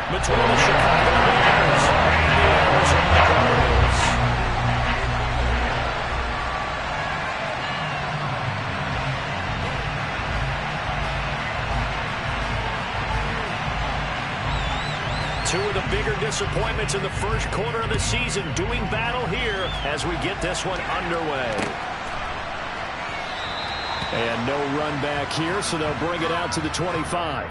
between the Chicago Bears and the Arizona Cardinals. Two of the bigger disappointments in the first quarter of the season doing battle here as we get this one underway. And no run back here, so they'll bring it out to the 25.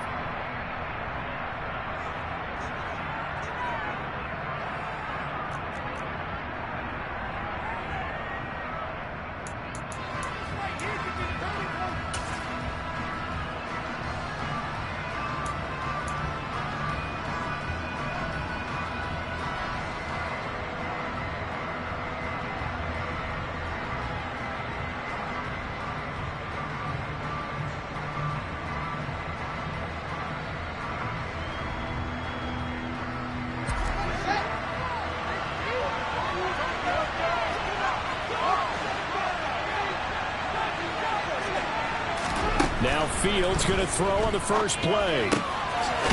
Now Fields going to throw on the first play.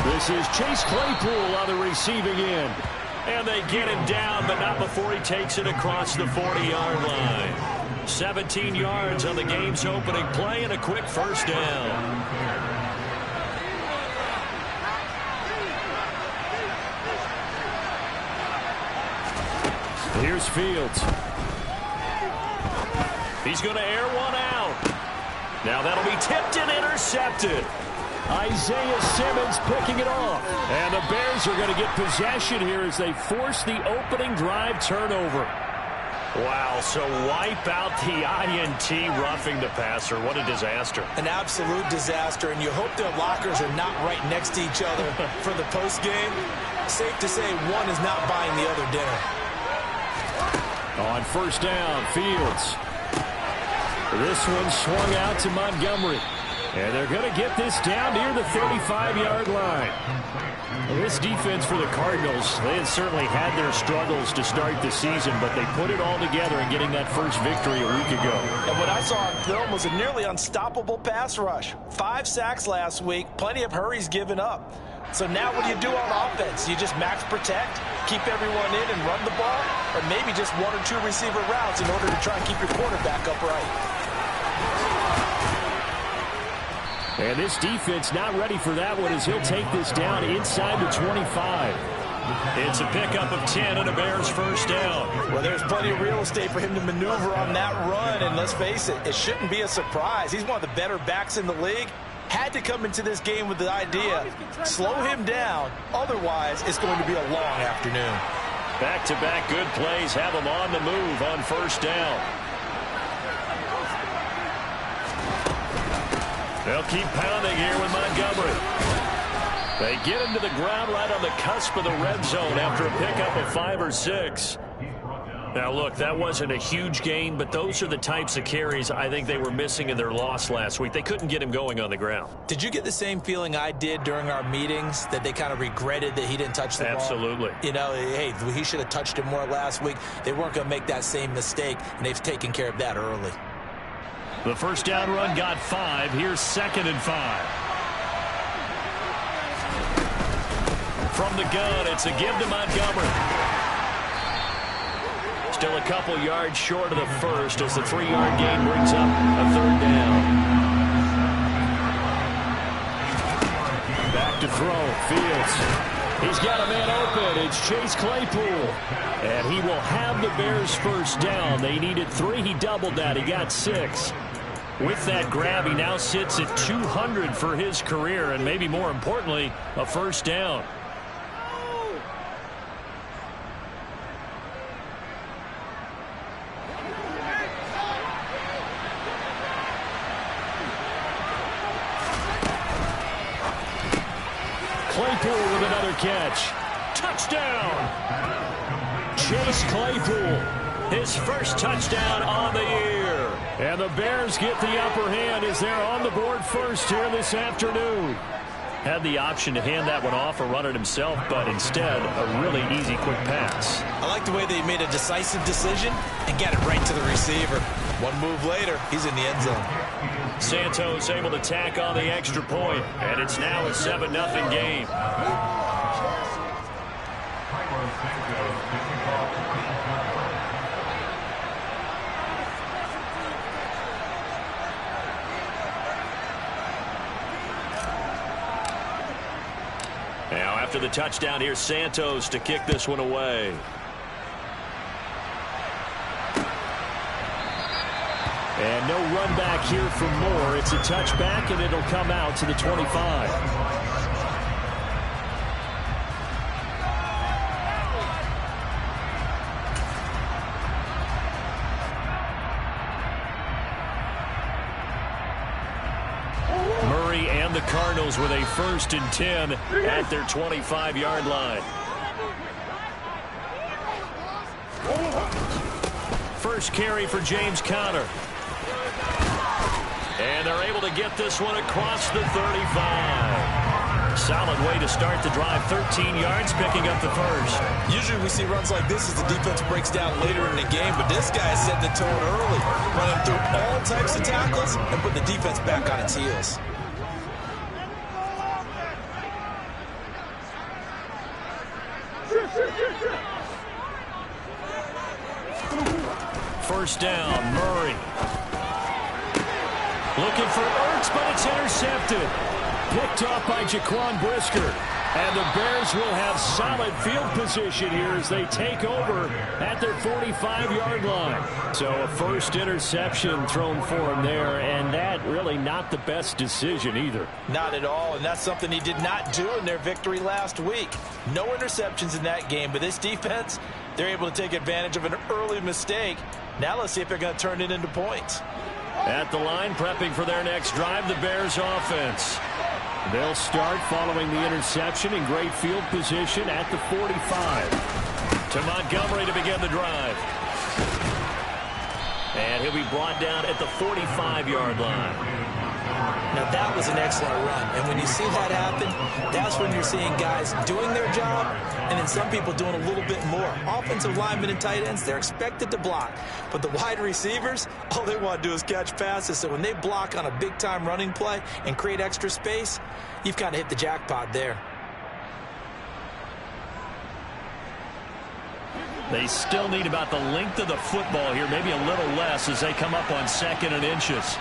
This is Chase Claypool on the receiving end. And they get him down, but not before he takes it across the 40-yard line. 17 yards on the game's opening play and a quick first down. Here's Fields. He's going to air one out. Now that'll be tipped and intercepted. Isaiah Simmons picking it off. And the Bears are going to get possession here as they force the opening drive turnover. Wow, so wipe out the INT roughing the passer. What a disaster. An absolute disaster, and you hope their lockers are not right next to each other for the postgame. Safe to say one is not buying the other dinner. On first down, Fields. This one swung out to Montgomery. And they're going to get this down near the 35-yard line. This defense for the Cardinals, they had certainly had their struggles to start the season, but they put it all together in getting that first victory a week ago. And what I saw on film was a nearly unstoppable pass rush. 5 sacks last week, plenty of hurries given up. So now what do you do on offense? You just max protect, keep everyone in and run the ball, or maybe just 1 or 2 receiver routes in order to try and keep your quarterback upright. And this defense not ready for that one as he'll take this down inside the 25. It's a pickup of 10 and a Bears first down. Well, there's plenty of real estate for him to maneuver on that run, and let's face it, it shouldn't be a surprise. He's one of the better backs in the league. Had to come into this game with the idea, slow him down, otherwise it's going to be a long afternoon. Back-to-back good plays have him on the move on first down. They'll keep pounding here with Montgomery. They get him to the ground right on the cusp of the red zone after a pickup of 5 or 6. Now, look, that wasn't a huge gain, but those are the types of carries I think they were missing in their loss last week. They couldn't get him going on the ground. Did you get the same feeling I did during our meetings, that they kind of regretted that he didn't touch the ball? Absolutely. You know, hey, he should have touched it more last week. They weren't going to make that same mistake, and they've taken care of that early. The first down run got 5. Here's 2nd and 5. From the gun, it's a give to Montgomery. Still a couple yards short of the first as the 3-yard gain brings up a 3rd down. Back to throw. Fields. He's got a man open. It's Chase Claypool. And he will have the Bears first down. They needed 3. He doubled that. He got 6. With that grab, he now sits at 200 for his career, and maybe more importantly, a first down. Claypool with another catch. Touchdown! Chase Claypool, his first touchdown on the year. And the Bears get the upper hand as they're on the board first here this afternoon. Had the option to hand that one off or run it himself, but instead, a really easy quick pass. I like the way they made a decisive decision and get it right to the receiver. One move later, he's in the end zone. Santos able to tack on the extra point, and it's now a 7-0 game. Now after the touchdown, here's Santos to kick this one away. And no run back here for Moore. It's a touchback, and it'll come out to the 25. Murray and the Cardinals with a 1st and 10 at their 25-yard line. First carry for James Conner. And they're able to get this one across the 35. Solid way to start the drive. 13 yards, picking up the first. Usually we see runs like this as the defense breaks down later in the game, but this guy set the tone early, running through all types of tackles and put the defense back on its heels. First down, Murray. Looking for Ertz, but it's intercepted. Picked off by Jaquan Brisker. And the Bears will have solid field position here as they take over at their 45-yard line. So a first interception thrown for him there, and that really not the best decision either. Not at all, and that's something he did not do in their victory last week. No interceptions in that game, but this defense, they're able to take advantage of an early mistake. Now let's see if they're going to turn it into points. At the line, prepping for their next drive, the Bears offense. They'll start following the interception in great field position at the 45. To Montgomery to begin the drive. And he'll be brought down at the 45-yard line. Now that was an excellent run, and when you see that happen, that's when you're seeing guys doing their job and then some people doing a little bit more. Offensive linemen and tight ends, they're expected to block, but the wide receivers, all they want to do is catch passes. So when they block on a big-time running play and create extra space, you've kind of hit the jackpot there. They still need about the length of the football here, maybe a little less as they come up on 2nd and inches.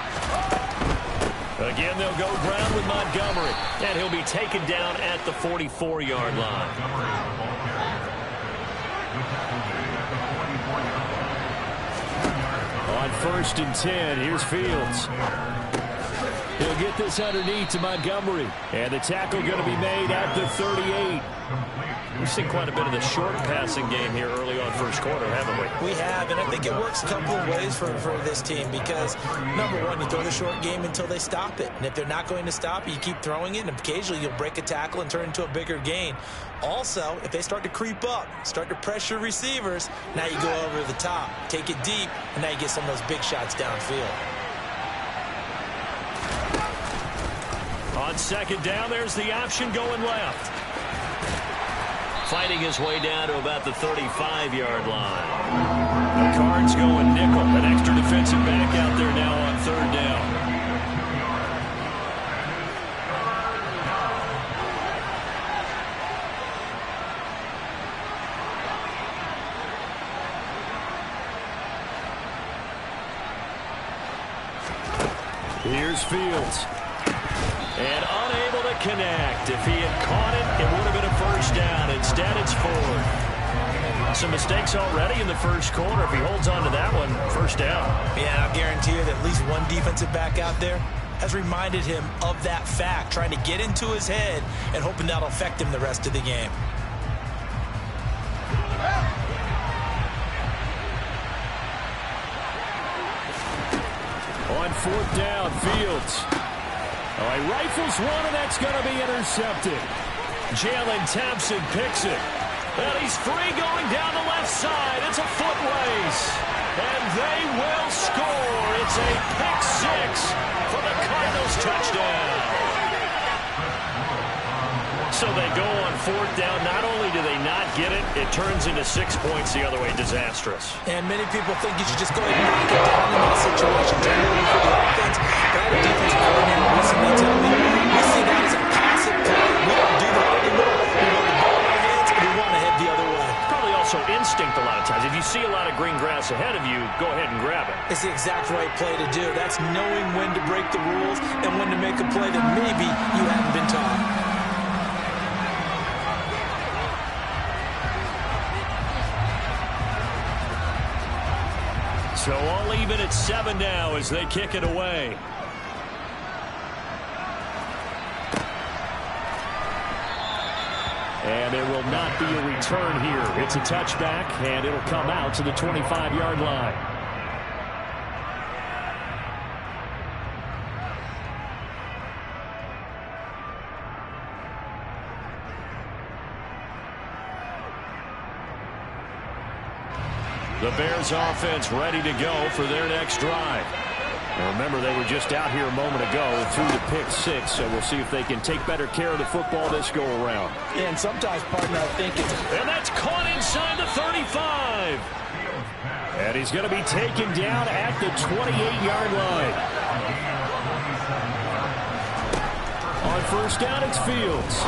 Again, they'll go ground with Montgomery, and he'll be taken down at the 44-yard line. On 1st and 10, here's Fields. He'll get this underneath to Montgomery, and the tackle going to be made at the 38. We've seen quite a bit of the short passing game here early on first quarter, haven't we? We have, and I think it works a couple of ways for this team because, number one, you throw the short game until they stop it. And if they're not going to stop it, you keep throwing it, and occasionally you'll break a tackle and turn it into a bigger gain. Also, if they start to creep up, start to pressure receivers, now you go over the top, take it deep, and now you get some of those big shots downfield. On 2nd down, there's the option going left. Fighting his way down to about the 35-yard line. The Cards going nickel. An extra defensive back out there now on 3rd down. Here's Fields. And unable to connect. If he had caught it, it would have been a 1st down. Instead, it's 4. Some mistakes already in the first quarter. If he holds on to that one, 1st down. Yeah, I'll guarantee you that at least one defensive back out there has reminded him of that fact, trying to get into his head and hoping that'll affect him the rest of the game. On 4th down, Fields. All right, rifles one, and that's going to be intercepted. Jalen Thompson picks it. And he's free going down the left side. It's a foot race. And they will score. It's a pick 6 for the Cardinals touchdown. So they go on 4th down. Not only do they not get it, it turns into 6 points the other way. Disastrous. And many people think you should just go ahead and knock it down in that situation. Turn it over for the offense. But I had a defensive coordinator recently tell me, we see that as a passive play. We don't do that anymore. We go to the lot of times, if you see a lot of green grass ahead of you, go ahead and grab it. It's the exact right play to do. That's knowing when to break the rules and when to make a play that maybe you haven't been taught. So all even at 7 now as they kick it away. And there will not be a return here. It's a touchback, and it'll come out to the 25-yard line. The Bears offense ready to go for their next drive. Now remember, they were just out here a moment ago through the pick 6, so we'll see if they can take better care of the football this go around. Yeah, and sometimes, partner, I think it's... And that's caught inside the 35. And he's going to be taken down at the 28-yard line. On first down, it's Fields.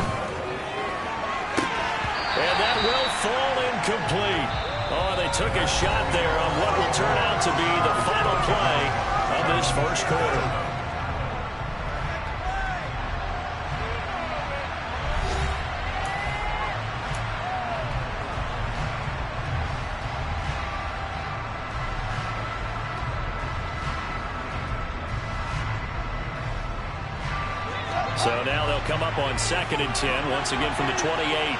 And that will fall incomplete. Oh, they took a shot there on what will turn out to be the final play of this first quarter. So now they'll come up on 2nd and 10, once again from the 28.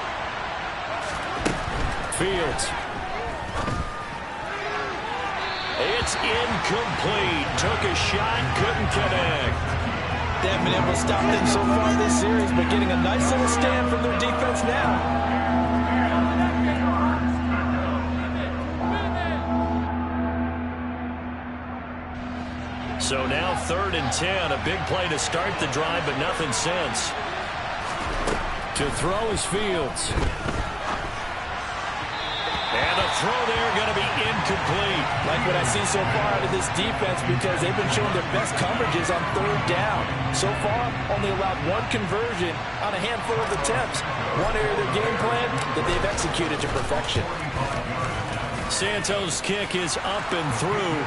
Fields. It's incomplete. Took a shot, couldn't connect. They haven't been able to stop them so far this series, but getting a nice little stand from their defense now. So now 3rd and 10. A big play to start the drive, but nothing since. To throw is Fields. And the throw there going to be incomplete. Like what I see so far out of this defense, because they've been showing their best coverages on 3rd down. So far, only allowed 1 conversion on a handful of attempts. One area of their game plan that they've executed to perfection. Santos' kick is up and through.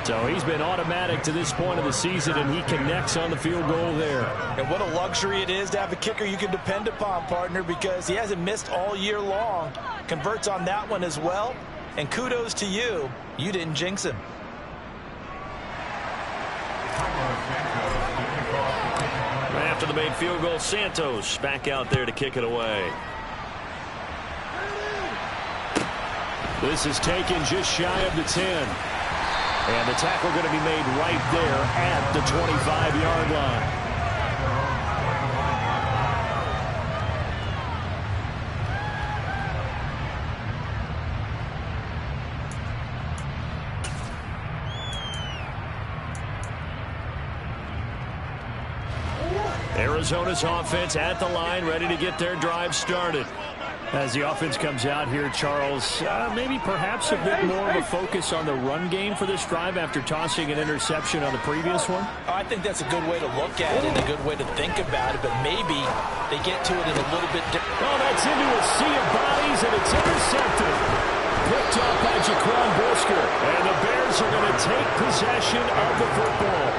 So he's been automatic to this point of the season, and he connects on the field goal there. And what a luxury it is to have a kicker you can depend upon, partner, because he hasn't missed all year long. Converts on that one as well. And kudos to you. You didn't jinx him. After the made field goal, Santos back out there to kick it away. This is taken just shy of the 10. And the tackle going to be made right there at the 25-yard line. Arizona's offense at the line, ready to get their drive started. As the offense comes out here, Charles, maybe perhaps a bit more of a focus on the run game for this drive after tossing an interception on the previous one? I think that's a good way to look at it and a good way to think about it, but maybe they get to it in a little bit different. Oh, that's into a sea of bodies, and it's intercepted. Picked up by Jaquan Brisker, and the Bears are going to take possession of the football.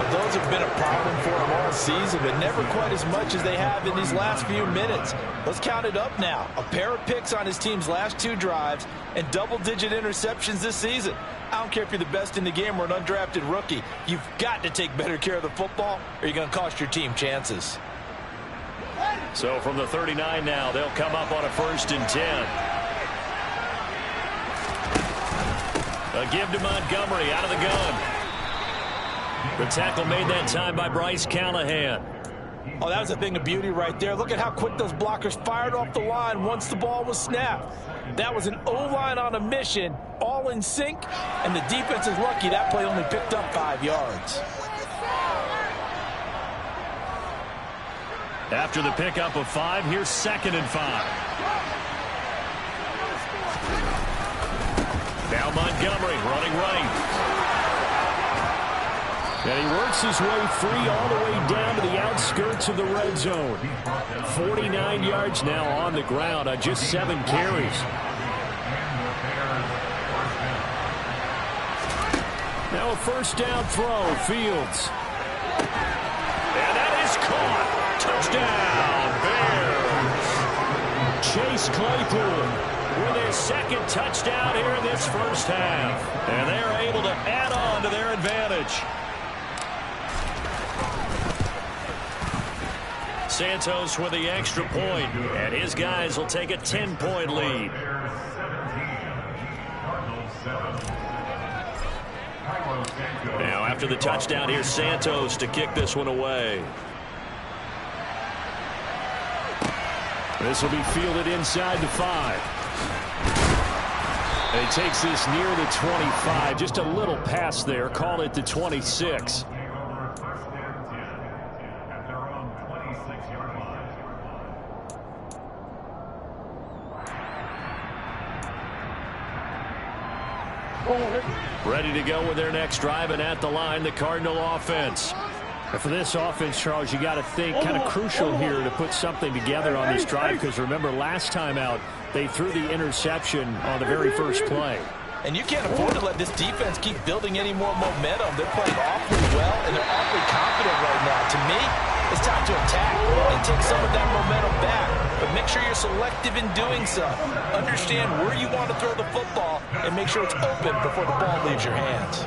Those have been a problem for them all season, but never quite as much as they have in these last few minutes. Let's count it up now. A pair of picks on his team's last 2 drives and double-digit interceptions this season. I don't care if you're the best in the game or an undrafted rookie. You've got to take better care of the football or you're going to cost your team chances. So from the 39 now, they'll come up on a 1st and 10. A give to Montgomery out of the gun. The tackle made that time by Bryce Callahan. Oh, that was a thing of beauty right there. Look at how quick those blockers fired off the line once the ball was snapped. That was an O-line on a mission, all in sync, and the defense is lucky that play only picked up 5 yards. After the pickup of 5, here's 2nd and 5. Now Montgomery running right. And he works his way free all the way down to the outskirts of the red zone. 49 yards now on the ground on just 7 carries. Now a first down throw, Fields. And that is caught. Touchdown, Bears. Chase Claypool with his second touchdown here in this first half. And they're able to add on to their advantage. Santos with the extra point, and his guys will take a 10-point lead. Now after the touchdown, here's Santos to kick this one away. This will be fielded inside the 5. And he takes this near the 25. Just a little pass there. Call it the 26. Ready to go with their next drive, and at the line, the Cardinal offense. And for this offense, Charles, you got to think kind of crucial here to put something together on this drive, because remember last time out, they threw the interception on the very first play. And you can't afford to let this defense keep building any more momentum. They're playing awfully well, and they're awfully confident right now. To me, it's time to attack and take some of that momentum back. But make sure you're selective in doing so. Understand where you want to throw the football and make sure it's open before the ball leaves your hands.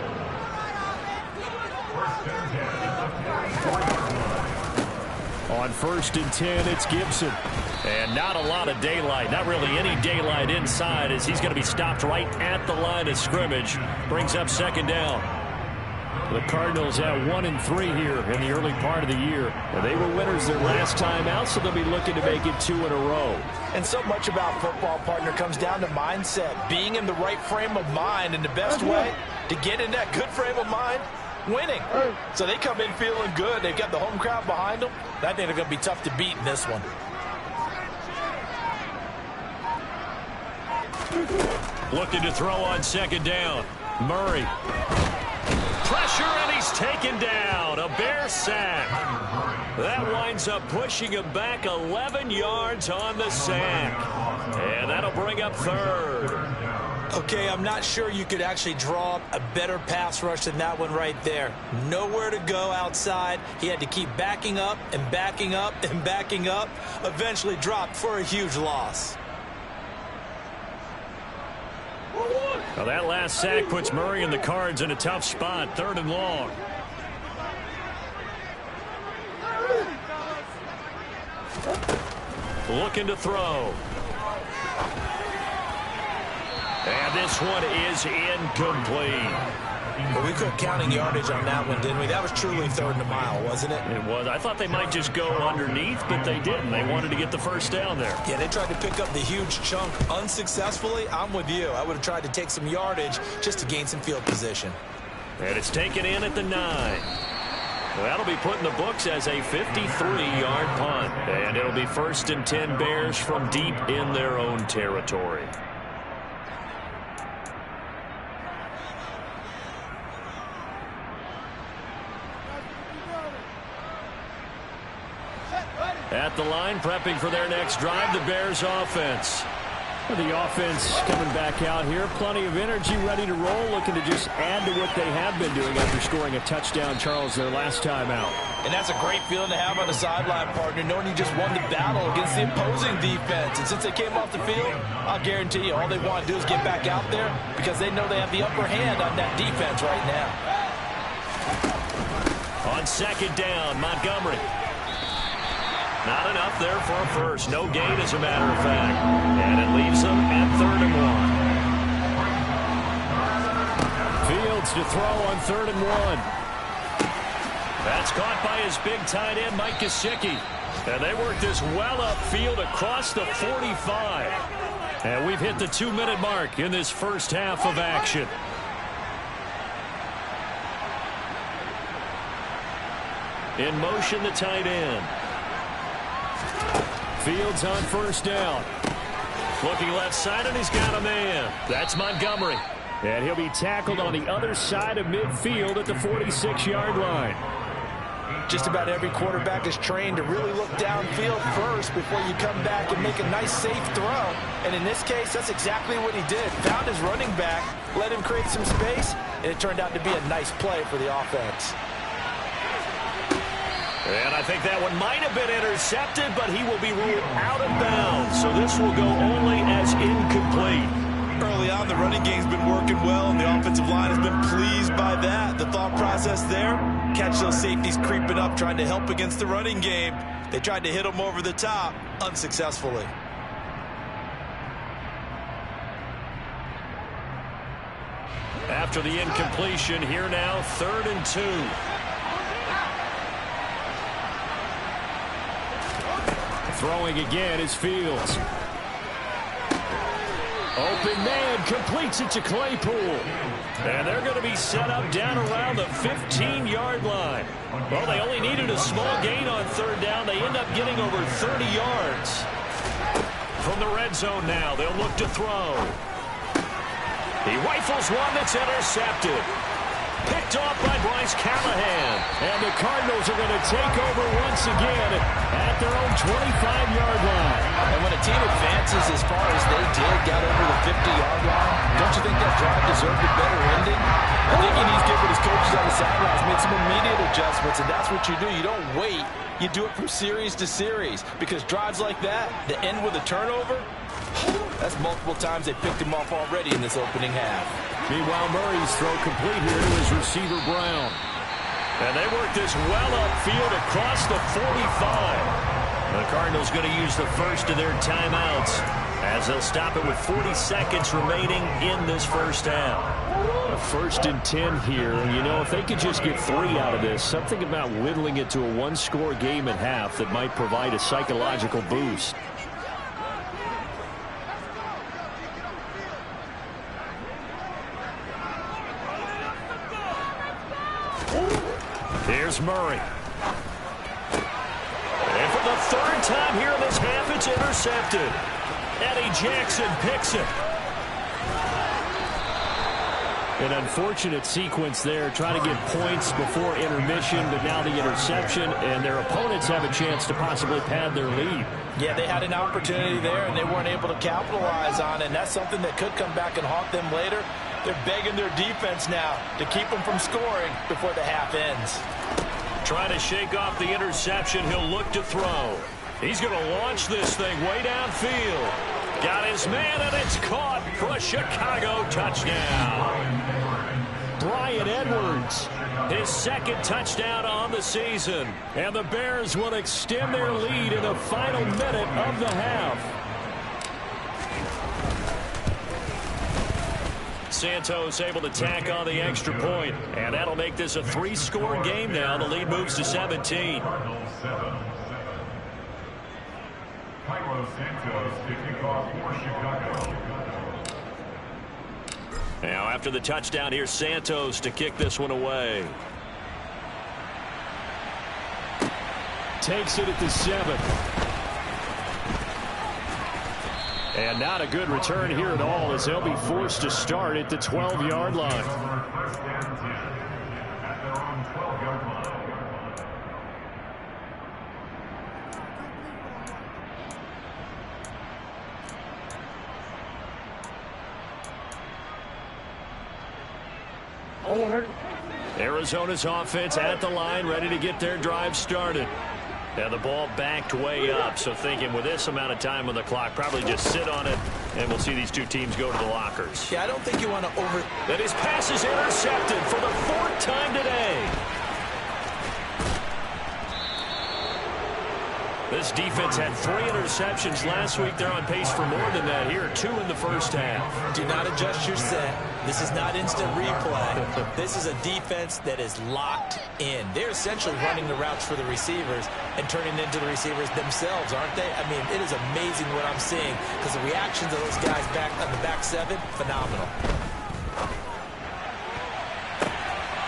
On 1st and 10, it's Gibson. And not a lot of daylight, not really any daylight inside, as he's going to be stopped right at the line of scrimmage. Brings up 2nd down. The Cardinals at 1-3 here in the early part of the year. And they were winners their last time out, so they'll be looking to make it 2 in a row. And so much about football, partner, comes down to mindset. Being in the right frame of mind, and the best way to get in that good frame of mind, winning. So they come in feeling good. They've got the home crowd behind them. I think they're going to be tough to beat in this one. Looking to throw on 2nd down. Murray. Pressure, and he's taken down. A Bear sack. That winds up pushing him back 11 yards on the sack. And that'll bring up 3rd. Okay, I'm not sure you could actually draw up a better pass rush than that one right there. Nowhere to go outside. He had to keep backing up and backing up and backing up. Eventually dropped for a huge loss. Well, that last sack puts Murray and the Cards in a tough spot. 3rd and long. Looking to throw. And this one is incomplete. But we quit counting yardage on that one, didn't we? That was truly 3rd and a mile, wasn't it? It was. I thought they might just go underneath, but they didn't. They wanted to get the first down there. Yeah, they tried to pick up the huge chunk unsuccessfully. I'm with you. I would have tried to take some yardage just to gain some field position. And it's taken in at the 9. Well, that'll be put in the books as a 53-yard punt. And it'll be 1st and 10 Bears from deep in their own territory. At the line, prepping for their next drive, the Bears offense. The offense coming back out here. Plenty of energy, ready to roll, looking to just add to what they have been doing after scoring a touchdown, Charles, their last time out. And that's a great feeling to have on the sideline, partner, knowing you just won the battle against the opposing defense. And since they came off the field, I'll guarantee you all they want to do is get back out there because they know they have the upper hand on that defense right now. On 2nd down, Montgomery. Not enough there for a first. No gain, as a matter of fact. And it leaves them at 3rd and 1. Fields to throw on 3rd and 1. That's caught by his big tight end, Mike Gesicki. And they work this well upfield across the 45. And we've hit the 2-minute mark in this first half of action. In motion, the tight end. Fields on 1st down. Looking left side, and he's got a man. That's Montgomery. And he'll be tackled on the other side of midfield at the 46-yard line. Just about every quarterback is trained to really look downfield first before you come back and make a nice, safe throw. And in this case, that's exactly what he did. Found his running back, let him create some space, and it turned out to be a nice play for the offense. And I think that one might have been intercepted, but he will be ruled out of bounds. So this will go only as incomplete. Early on, the running game's been working well, and the offensive line has been pleased by that. The thought process there, catch those safeties creeping up, trying to help against the running game. They tried to hit them over the top, unsuccessfully. After the incompletion, here now, 3rd and 2. Throwing again is Fields. Open man, completes it to Claypool. And they're going to be set up down around the 15-yard line. Well, they only needed a small gain on 3rd down. They end up getting over 30 yards. From the red zone now, they'll look to throw. He rifles one that's intercepted. Picked off by Bryce Callahan. And the Cardinals are going to take over once again at their own 25-yard line. And when a team advances as far as they did, got over the 50-yard line, don't you think that drive deserved a better ending? I think he needs to get with his coaches on the sidelines, made some immediate adjustments, and that's what you do. You don't wait. You do it from series to series, because drives like that end with a turnover, that's multiple times they picked him off already in this opening half. Meanwhile, Murray's throw complete here to his receiver, Brown. And they work this well upfield across the 45. The Cardinals going to use the first of their timeouts as they'll stop it with 40 seconds remaining in this first half. A 1st and 10 here, and you know, if they could just get 3 out of this, something about whittling it to a 1-score game at half that might provide a psychological boost. Here's Murray. And for the 3rd time here in this half, it's intercepted. Eddie Jackson picks it. An unfortunate sequence there, trying to get points before intermission, but now the interception, and their opponents have a chance to possibly pad their lead. Yeah, they had an opportunity there, and they weren't able to capitalize on it, and that's something that could come back and haunt them later. They're begging their defense now to keep them from scoring before the half ends. Trying to shake off the interception, he'll look to throw. He's going to launch this thing way downfield. Got his man, and it's caught for a Chicago touchdown. Bryan Edwards, his 2nd touchdown on the season. And the Bears will extend their lead in the final minute of the half. Santos able to tack on the extra point, and that'll make this a 3-score game now. The lead moves to 17. Now after the touchdown, here's Santos to kick this one away. Takes it at the 7. And not a good return here at all, as they'll be forced to start at the 12-yard line. Arizona's offense at the line, ready to get their drive started. And the ball backed way up, so thinking with this amount of time on the clock, probably just sit on it, and we'll see these two teams go to the lockers. Yeah, I don't think you want to That his pass is intercepted for the 4th time today. This defense had 3 interceptions last week. They're on pace for more than that here. 2 in the first half. Do not adjust your set. This is not instant replay. This is a defense that is locked in. They're essentially running the routes for the receivers and turning into the receivers themselves, aren't they? I mean, it is amazing what I'm seeing, because the reactions of those guys back on the back 7, phenomenal.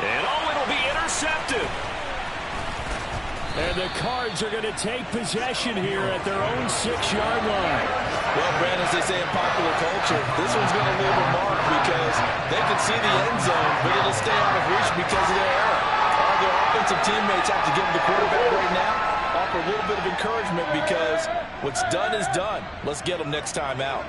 And it'll be intercepted. And the Cards are going to take possession here at their own 6-yard line. Well, Brad, as they say in popular culture, this one's going to leave a mark because they can see the end zone, but it'll stay out of reach because of their error. Are their defensive teammates have to give the quarterback right now, offer a little bit of encouragement because what's done is done. Let's get them next time out.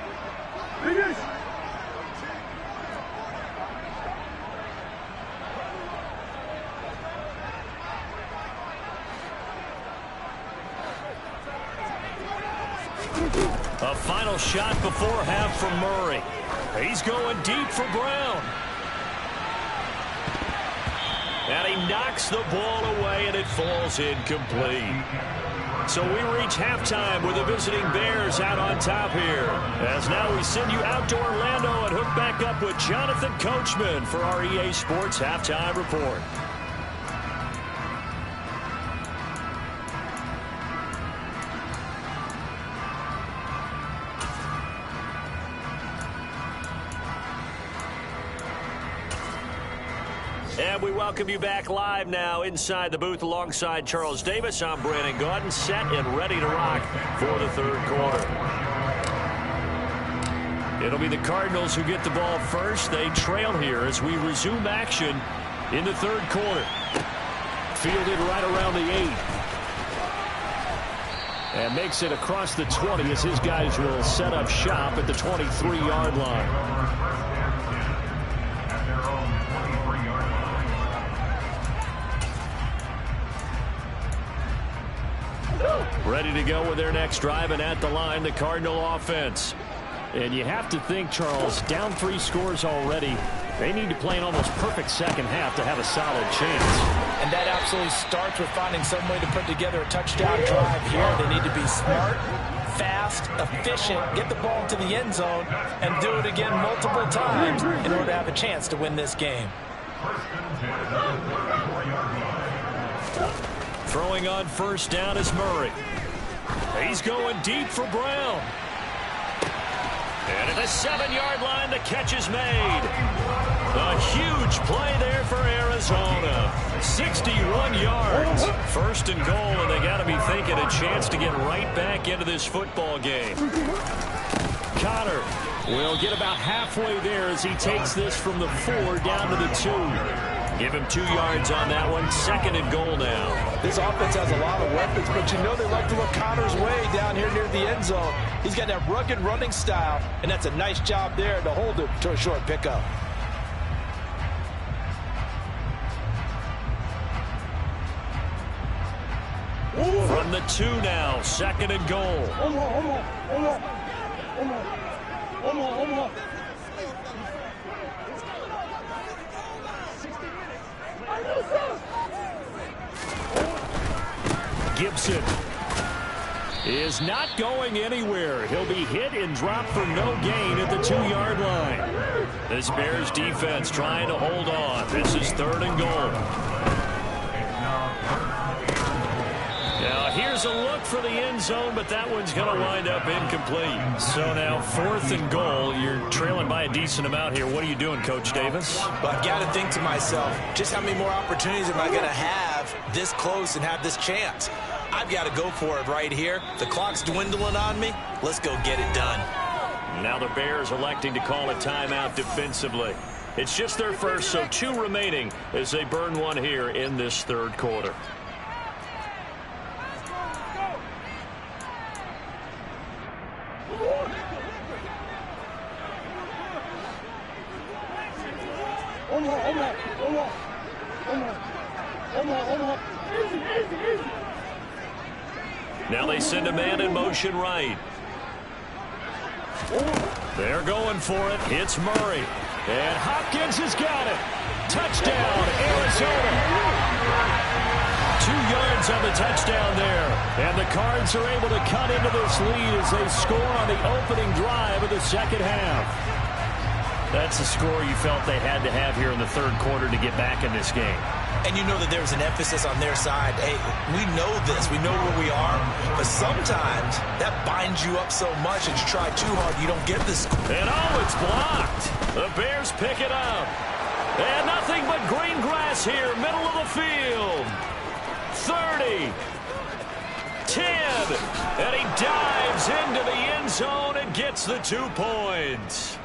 A final shot before half from Murray. He's going deep for Brown. And he knocks the ball away, and it falls incomplete. So we reach halftime with the visiting Bears out on top here. As now we send you out to Orlando and hook back up with Jonathan Coachman for our EA Sports Halftime Report. And we welcome you back live now inside the booth alongside Charles Davis. I'm Brandon Gaudin, set and ready to rock for the third quarter. It'll be the Cardinals who get the ball first. They trail here as we resume action in the third quarter. Fielded right around the 8. And makes it across the 20 as his guys will set up shop at the 23-yard line. Ready to go with their next drive, and at the line, the Cardinal offense. And you have to think, Charles, down 3 scores already. They need to play an almost perfect second half to have a solid chance. And that absolutely starts with finding some way to put together a touchdown drive here. They need to be smart, fast, efficient, get the ball into the end zone, and do it again multiple times in order to have a chance to win this game. Throwing on first down is Murray. He's going deep for Brown. And at the 7-yard line, the catch is made. A huge play there for Arizona. 61 yards. First and goal, and they got to be thinking a chance to get right back into this football game. Connor will get about halfway there as he takes this from the 4 down to the 2. Give him 2 yards on that one. Second and goal now. This offense has a lot of weapons, but you know they like to look Connor's way down here near the end zone. He's got that rugged running style, and that's a nice job there to hold him to a short pickup. From the 2 now, second and goal. Gibson is not going anywhere. He'll be hit and dropped for no gain at the 2-yard line. This Bears defense trying to hold on. This is third and goal. Now here's a look for the end zone, but that one's going to wind up incomplete. So now 4th and goal. You're trailing by a decent amount here. What are you doing, Coach Davis? Well, I've got to think to myself, just how many more opportunities am I going to have this close and have this chance? I've got to go for it right here. The clock's dwindling on me. Let's go get it done. Now the Bears electing to call a timeout defensively. It's just their first, so 2 remaining as they burn one here in this third quarter. Now they send a man in motion right. They're going for it. It's Murray. And Hopkins has got it. Touchdown, Arizona. 2 yards on the touchdown there. And the Cards are able to cut into this lead as they score on the opening drive of the second half. That's the score you felt they had to have here in the third quarter to get back in this game. And you know that there's an emphasis on their side. Hey, we know this. We know where we are. But sometimes that binds you up so much that you try too hard, you don't get this. And it's blocked. The Bears pick it up. And nothing but green grass here, middle of the field. 30. 10. And he dives into the end zone and gets the 2 points.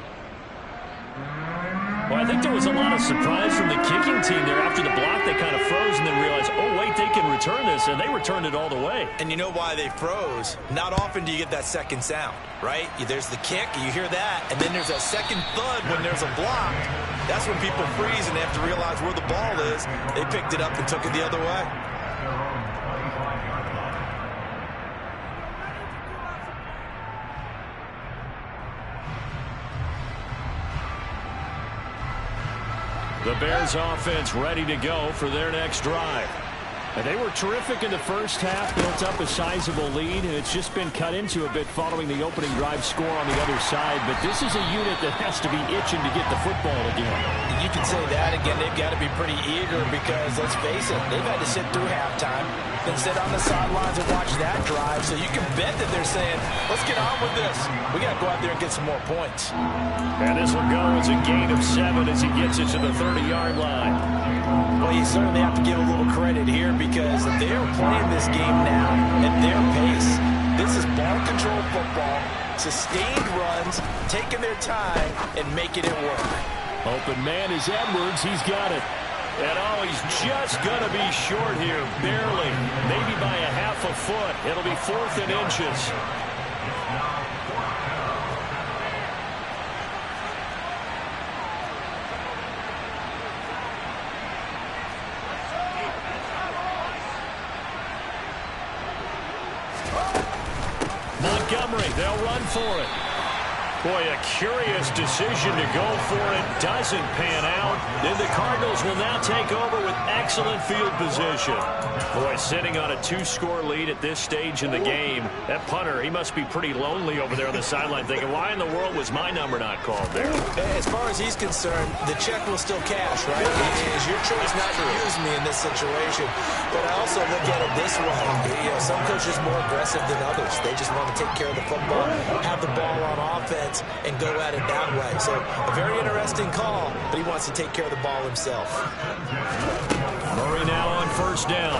Well, I think there was a lot of surprise from the kicking team there. After the block, they kind of froze and then realized, oh, wait, they can return this, and they returned it all the way. And you know why they froze? Not often do you get that second sound, right? There's the kick, you hear that, and then there's that second thud when there's a block. That's when people freeze and they have to realize where the ball is. They picked it up and took it the other way. The Bears offense ready to go for their next drive. And they were terrific in the first half, built up a sizable lead, and it's just been cut into a bit following the opening drive score on the other side. But this is a unit that has to be itching to get the football again. You can say that again. They've got to be pretty eager because, let's face it, they've had to sit through halftime, then sit on the sidelines and watch that drive. So you can bet that they're saying, let's get on with this. We got to go out there and get some more points. And this will go as a gain of 7 as he gets it to the 30-yard line. Well, you certainly have to give a little credit here because they're playing this game now at their pace. This is ball control football, sustained runs, taking their time, and making it work. Open man is Edwards. He's got it. And oh, he's just going to be short here, barely. Maybe by a half a foot. It'll be 4th and inches. Montgomery, they'll run for it. Boy, a curious decision to go for it. Doesn't pan out. Then the Cardinals will now take over with excellent field position. Boy, sitting on a 2-score lead at this stage in the game. That punter, he must be pretty lonely over there on the sideline thinking, why in the world was my number not called there? As far as he's concerned, the check will still cash, right? It is your choice not to use me in this situation. But I also look at it this way. You know, some coaches more aggressive than others. They just want to take care of the football, have the ball on offense, and go at it that way. So a very interesting call, but he wants to take care of the ball himself. Murray now on first down.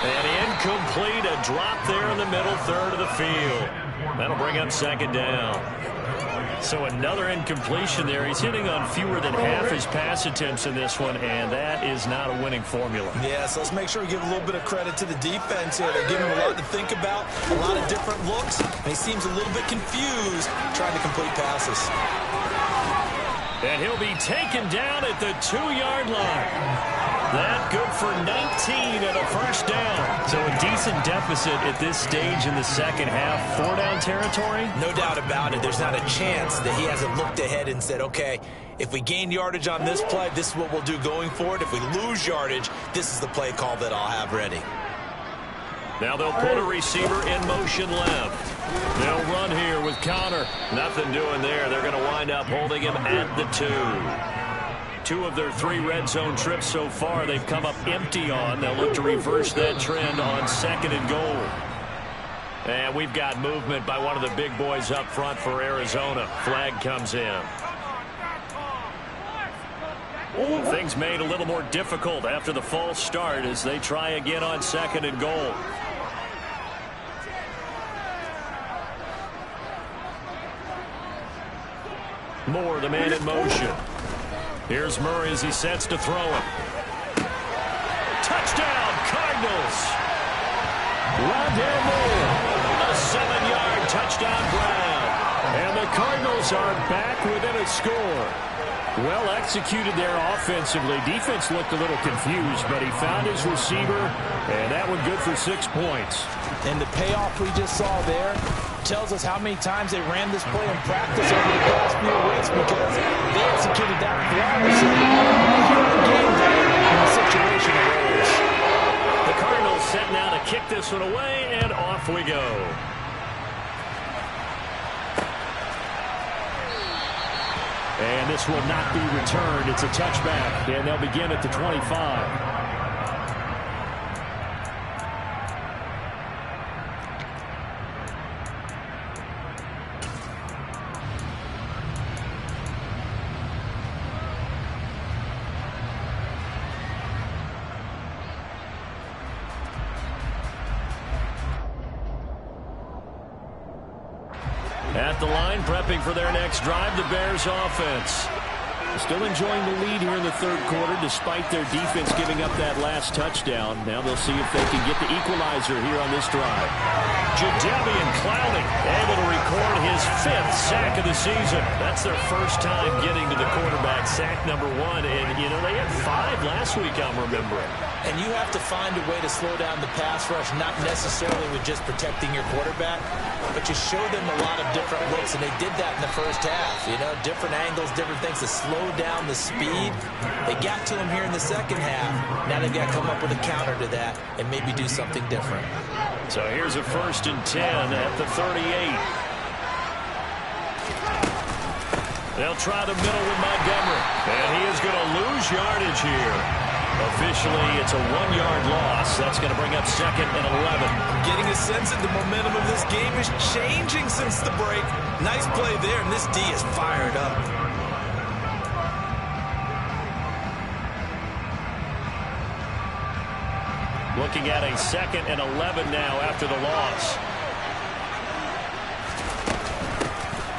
And incomplete, a drop there in the middle third of the field. That'll bring up second down. So another incompletion there. He's hitting on fewer than half his pass attempts in this one, and that is not a winning formula. Yeah, so let's make sure we give a little bit of credit to the defense here. They're giving him a lot to think about, a lot of different looks, and he seems a little bit confused trying to complete passes. And he'll be taken down at the 2-yard line. That good for 19 and a first down. So a decent deficit at this stage in the second half. 4-down territory? No doubt about it. There's not a chance that he hasn't looked ahead and said, okay, if we gain yardage on this play, this is what we'll do going forward. If we lose yardage, this is the play call that I'll have ready. Now they'll put a receiver in motion left. They'll run here with Connor. Nothing doing there. They're going to wind up holding him at the 2. 2 of their 3 red zone trips so far they've come up empty on. They'll look to reverse that trend on 2nd and goal. And we've got movement by one of the big boys up front for Arizona. Flag comes in. Things made a little more difficult after the false start as they try again on 2nd and goal. Moore, the man in motion. Here's Murray as he sets to throw it. Touchdown, Cardinals! Rondale Moore, a 7-yard touchdown grab. And the Cardinals are back within a score. Well executed there offensively. Defense looked a little confused, but he found his receiver, and that one good for 6 points. And the payoff we just saw there tells us how many times they ran this play in practice over the past few weeks because they executed that flawlessly right here in the game day when the situation arose. The Cardinals set now to kick this one away, and off we go. And this will not be returned. It's a touchback, and they'll begin at the 25. At the line, prepping for their next drive, the Bears offense. Still enjoying the lead here in the third quarter despite their defense giving up that last touchdown. Now they'll see if they can get the equalizer here on this drive. Jadeveon Clowney able to record his 5th sack of the season. That's their first time getting to the quarterback, sack number 1. And, you know, they had 5 last week, I'm remembering. And you have to find a way to slow down the pass rush, not necessarily with just protecting your quarterback, but you show them a lot of different looks, and they did that in the first half. You know, different angles, different things to slow down the speed. They got to him here in the second half. Now they've got to come up with a counter to that and maybe do something different. So here's a 1st and 10 at the 38. They'll try the middle with Montgomery, and he is going to lose yardage here. Officially, it's a 1-yard loss. That's going to bring up 2nd and 11. I'm getting a sense that the momentum of this game is changing since the break. Nice play there, and this D is fired up. Looking at a 2nd and 11 now after the loss.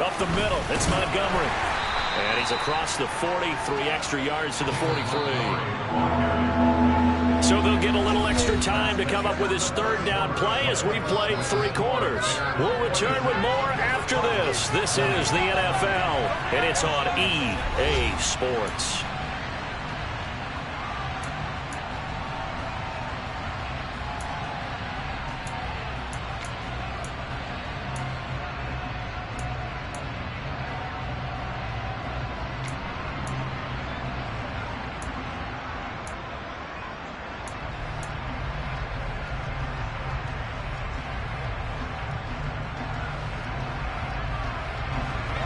Up the middle, it's Montgomery. And he's across the 40, 3 extra yards to the 43. So they'll get a little extra time to come up with his 3rd down play as we played 3 quarters. We'll return with more after this. This is the NFL, and it's on EA Sports.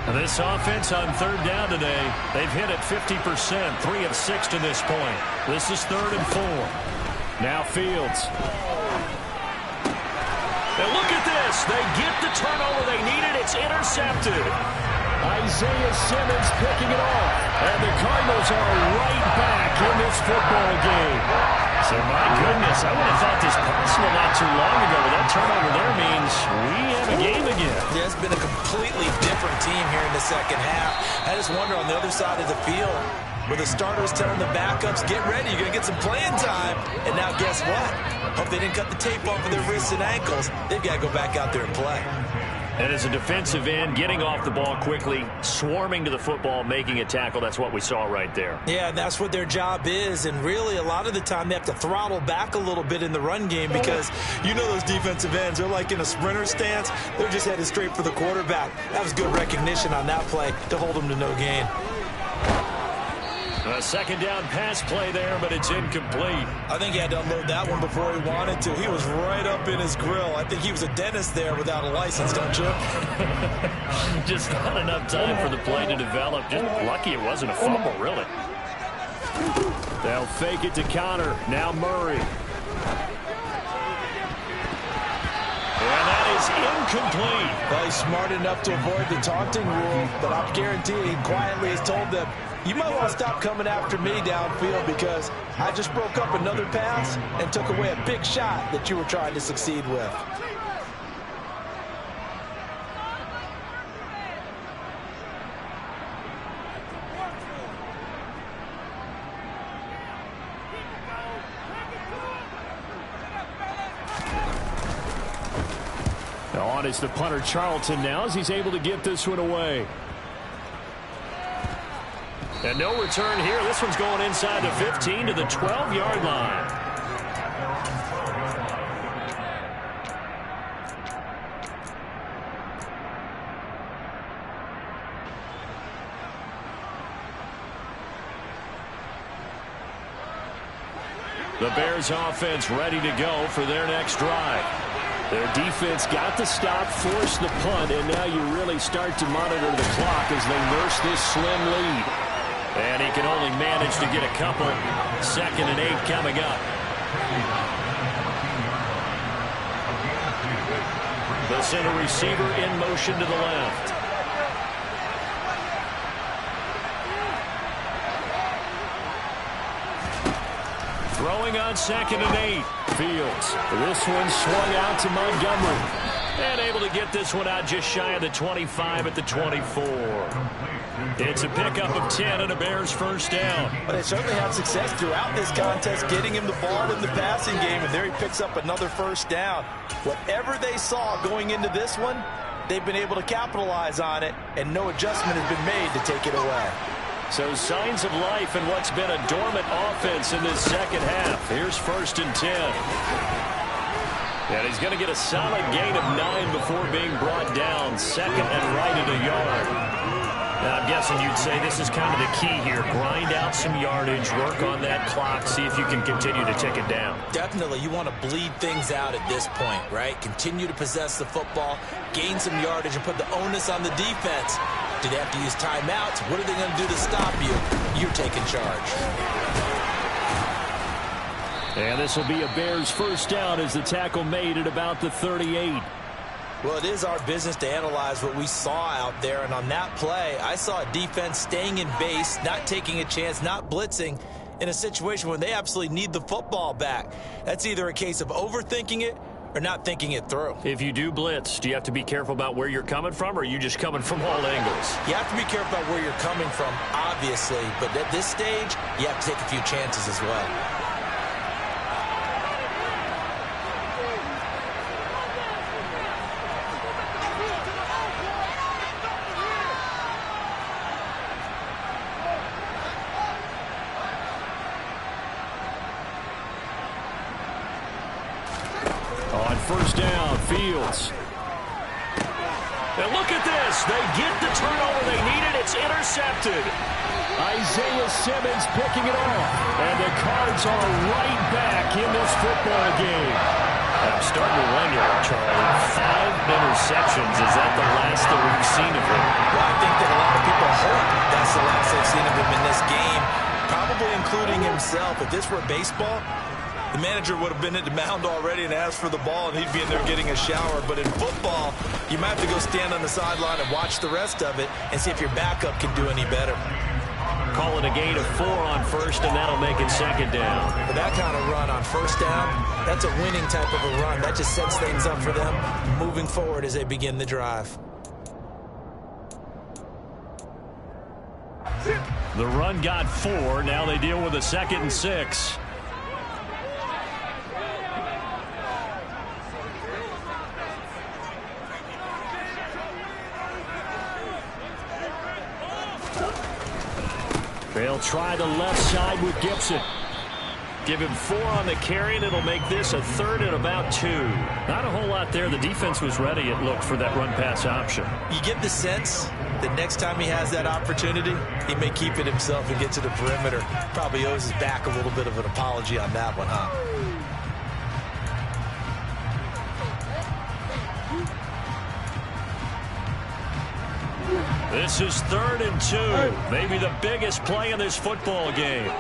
This offense on 3rd down today, they've hit it 50%, 3 of 6 to this point. This is 3rd and 4. Now Fields. And look at this. They get the turnover they needed. It's intercepted. Isaiah Simmons picking it off. And the Cardinals are right back in this football game. So, my goodness, I would have thought this possible not too long ago. But that turnover there means we have a game again. Yeah, it's been a completely different team here in the second half. I just wonder on the other side of the field, where the starters telling the backups, get ready, you're going to get some playing time. And now guess what? Hope they didn't cut the tape off of their wrists and ankles. They've got to go back out there and play. And as a defensive end, getting off the ball quickly, swarming to the football, making a tackle, that's what we saw right there. Yeah, and that's what their job is. And really, a lot of the time, they have to throttle back a little bit in the run game because you know those defensive ends, they're like in a sprinter stance. They're just headed straight for the quarterback. That was good recognition on that play to hold them to no gain. A 2nd down pass play there, but it's incomplete. I think he had to unload that one before he wanted to. He was right up in his grill. I think he was a dentist there without a license, don't you? Just not enough time for the play to develop. Just lucky it wasn't a fumble, really. They'll fake it to Connor. Now Murray. And that is incomplete. Well, he's smart enough to avoid the taunting rule, but I'm guaranteeing he quietly has told them, you might want to stop coming after me downfield because I just broke up another pass and took away a big shot that you were trying to succeed with. On is the punter Charlton now as he's able to get this one away. And no return here. This one's going inside the 15 to the 12-yard line. The Bears offense ready to go for their next drive. Their defense got the stop, forced the punt, and now you really start to monitor the clock as they nurse this slim lead. And he can only manage to get a couple. 2nd and 8 coming up. They'll send a receiver in motion to the left. Throwing on 2nd and 8. Fields. This one swung out to Montgomery. And able to get this one out just shy of the 25 at the 24. It's a pickup of 10 and a Bears first down. But they certainly had success throughout this contest getting him the ball in the passing game, and there he picks up another first down. Whatever they saw going into this one, they've been able to capitalize on it, and no adjustment has been made to take it away. So signs of life in what's been a dormant offense in this second half. Here's 1st and 10. And he's going to get a solid gain of 9 before being brought down. 2nd and right at a yard. Now, I'm guessing you'd say this is kind of the key here. Grind out some yardage, work on that clock, see if you can continue to tick it down. Definitely. You want to bleed things out at this point, right? Continue to possess the football, gain some yardage, and put the onus on the defense. Do they have to use timeouts? What are they going to do to stop you? You're taking charge. And this will be a Bears first down as the tackle made at about the 38. Well, it is our business to analyze what we saw out there, and on that play, I saw a defense staying in base, not taking a chance, not blitzing in a situation where they absolutely need the football back. That's either a case of overthinking it or not thinking it through. If you do blitz, do you have to be careful about where you're coming from, or are you just coming from all angles? You have to be careful about where you're coming from, obviously, but at this stage, you have to take a few chances as well. First down, Fields. And look at this. They get the turnover they needed. It's intercepted. Isaiah Simmons picking it off. And the Cards are right back in this football game. I'm starting to wonder, Charlie, 5 interceptions. Is that the last that we've seen of him? Well, I think that a lot of people hope that's the last they've seen of him in this game, probably including himself. If this were baseball, the manager would have been at the mound already and asked for the ball, and he'd be in there getting a shower. But in football, you might have to go stand on the sideline and watch the rest of it and see if your backup can do any better. Call it a gain of 4 on first, and that'll make it 2nd down. For that kind of run on first down, that's a winning type of a run. That just sets things up for them moving forward as they begin the drive. The run got 4. Now they deal with a 2nd and 6. They'll try the left side with Gibson. Give him 4 on the carry, and it'll make this a 3rd and about 2. Not a whole lot there. The defense was ready, it looked, for that run-pass option. You get the sense that next time he has that opportunity, he may keep it himself and get to the perimeter. Probably owes his back a little bit of an apology on that one, huh? This is 3rd and 2. Maybe the biggest play in this football game.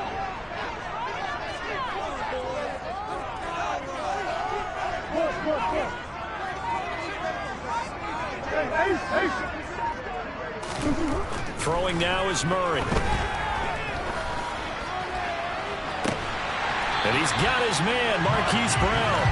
Throwing now is Murray. And he's got his man, Marquise Brown.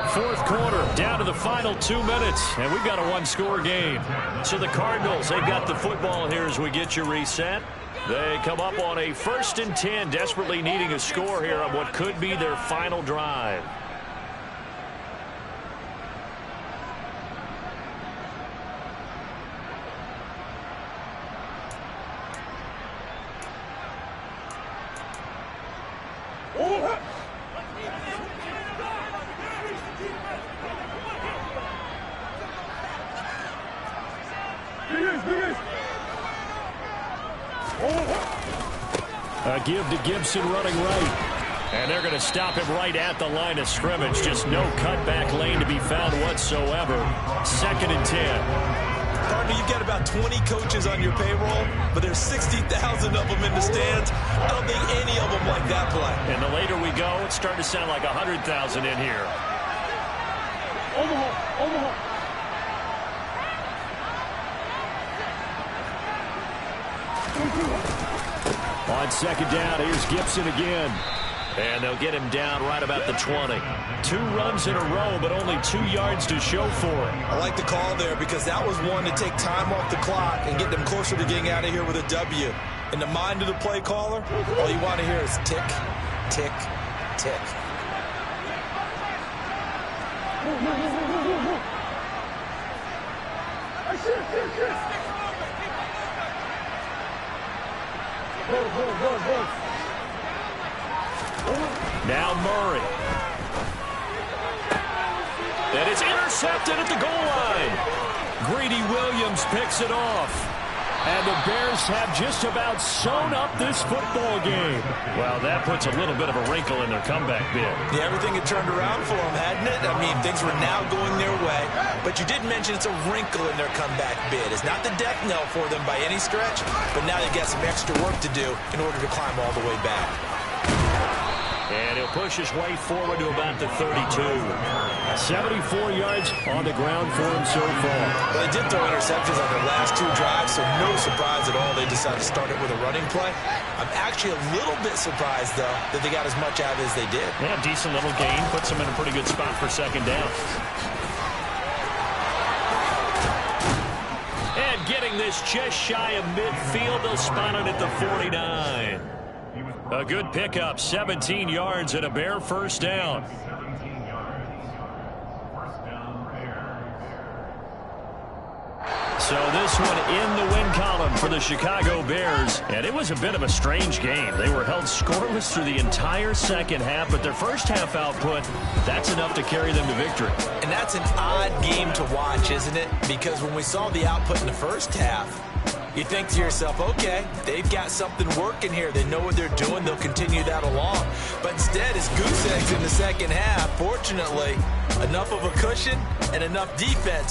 Fourth quarter, down to the final 2 minutes, and we've got a 1-score game. So the Cardinals, they've got the football here as we get you reset. They come up on a 1st and 10, desperately needing a score here on what could be their final drive. A give to Gibson running right. And they're going to stop him right at the line of scrimmage. Just no cutback lane to be found whatsoever. 2nd and 10. Partner, you've got about 20 coaches on your payroll, but there's 60,000 of them in the stands. I don't think any of them like that play. And the later we go, it's starting to sound like 100,000 in here. Omaha. On 2nd down, here's Gibson again. And they'll get him down right about the 20. 2 runs in a row, but only 2 yards to show for it. I like the call there because that was one to take time off the clock and get them closer to getting out of here with a W. In the mind of the play caller, all you want to hear is tick, tick, tick. Now Murray. And it's intercepted at the goal line. Greedy Williams picks it off. And the Bears have just about sewn up this football game. Well, that puts a little bit of a wrinkle in their comeback bid. Yeah, everything had turned around for them, hadn't it? I mean, things were now going their way. But you did mention it's a wrinkle in their comeback bid. It's not the death knell for them by any stretch, but now they've got some extra work to do in order to climb all the way back. And he'll push his way forward to about the 32. 74 yards on the ground for him so far. Well, they did throw interceptions on their last 2 drives, so no surprise at all they decided to start it with a running play. I'm actually a little bit surprised, though, that they got as much out of it as they did. Yeah, decent little gain. Puts them in a pretty good spot for second down. And getting this just shy of midfield, they'll spot it at the 49. A good pickup, 17 yards and a Bear first down. So this one in the win column for the Chicago Bears. And it was a bit of a strange game. They were held scoreless through the entire second half, but their first half output, that's enough to carry them to victory. And that's an odd game to watch, isn't it? Because when we saw the output in the first half, you think to yourself, okay, they've got something working here. They know what they're doing. They'll continue that along. But instead, it's goose eggs in the second half. Fortunately, enough of a cushion and enough defense